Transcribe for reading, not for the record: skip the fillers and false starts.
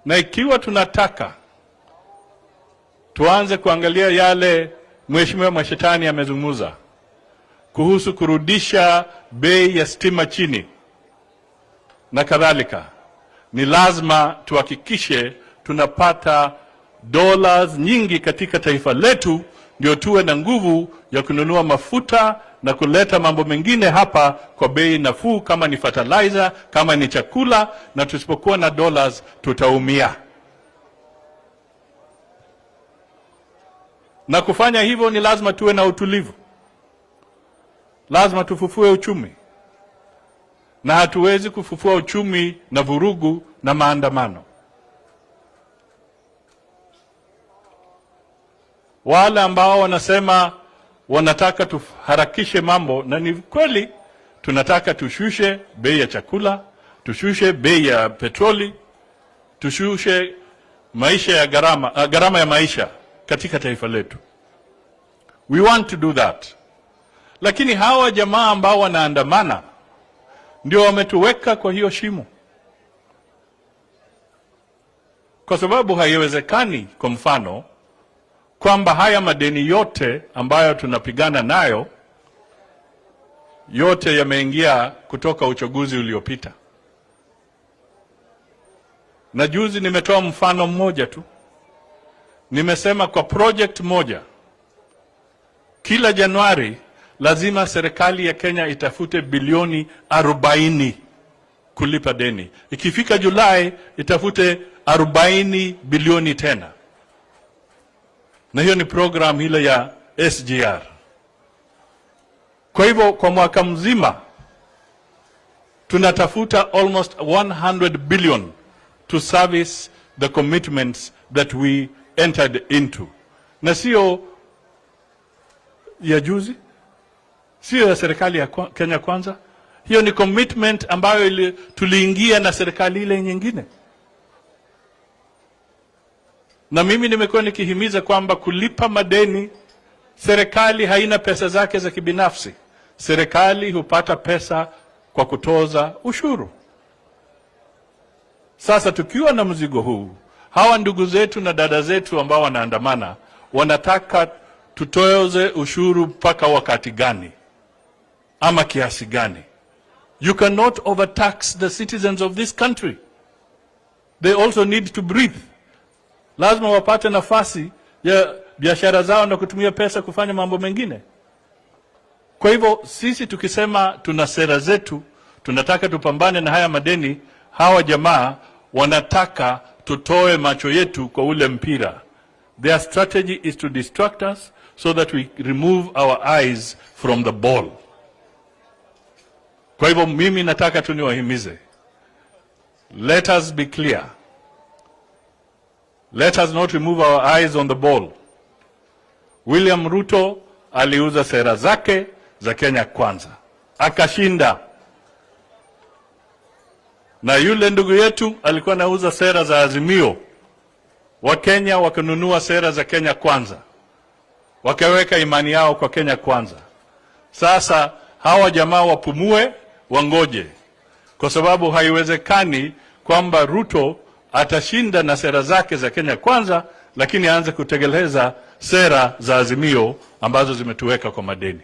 Na ikiwa tunataka tuanze kuangalia yale Mheshimiwa Mashetani amezungumza kuhusu kurudisha bei ya stima chini na kadhalika, ni lazima tuhakikishe tunapata dollars nyingi katika taifa letu, ndio tuwe na nguvu ya kununua mafuta na kuleta mambo mengine hapa kwa bei nafuu, kama ni fertilizer, kama ni chakula. Na tusipokuwa na dollars tutaumia. Na kufanya hivyo ni lazima tuwe na utulivu. Lazima tufufue uchumi. Na hatuwezi kufufua uchumi na vurugu na maandamano. Wale ambao wanasema wanataka tuharakishe mambo, na ni kweli tunataka tushushe bei ya chakula, tushushe bei ya petroli, tushushe maisha ya gharama ya maisha katika taifa letu. We want to do that. Lakini hawa jamaa ambao wanaandamana ndio wametuweka kwa hiyo shimo. Kwa sababu haiwezekani, kwa mfano, kwamba haya madeni yote ambayo tunapigana nayo yote yameingia kutoka uchaguzi uliopita. Na juzi nimetoa mfano mmoja tu. Nimesema kwa project moja, kila Januari lazima serikali ya Kenya itafute bilioni 40 kulipa deni. Ikifika Julai itafute 40 bilioni tena. Na hiyo ni program ile ya SGR. Kwa hivyo kwa mwaka mzima tunatafuta almost 100 billion to service the commitments that we entered into. Na sio ya juzi, sio ya serikali ya Kenya Kwanza. Hiyo ni commitment ambayo tuliingia na serikali ile nyingine. Na mimi nimekuwa nikihimiza kwamba kulipa madeni, serikali haina pesa zake za kibinafsi. Serikali hupata pesa kwa kutoza ushuru. Sasa tukiwa na mzigo huu, hawa ndugu zetu na dada zetu ambao wanaandamana wanataka tutoze ushuru mpaka wakati gani ama kiasi gani? You cannot overtax the citizens of this country. They also need to breathe. Lazima wapate nafasi ya biashara zao na kutumia pesa kufanya mambo mengine. Kwa hivyo sisi tukisema tuna sera zetu, tunataka tupambane na haya madeni, hawa jamaa wanataka tutoe macho yetu kwa ule mpira. Their strategy is to distract us so that we remove our eyes from the ball. Kwa hivyo mimi nataka tuniwahimize. Let us be clear. Let us not remove our eyes on the ball. William Ruto aliuza sera zake za Kenya Kwanza, akashinda. Na yule ndugu yetu alikuwa anauza sera za Azimio. Wakenya wakanunua sera za Kenya Kwanza, wakaweka imani yao kwa Kenya Kwanza. Sasa hawa jamaa wapumue, wangoje, kwa sababu haiwezekani kwamba Ruto atashinda na sera zake za Kenya Kwanza, lakini aanze kutekeleza sera za Azimio ambazo zimetuweka kwa madeni.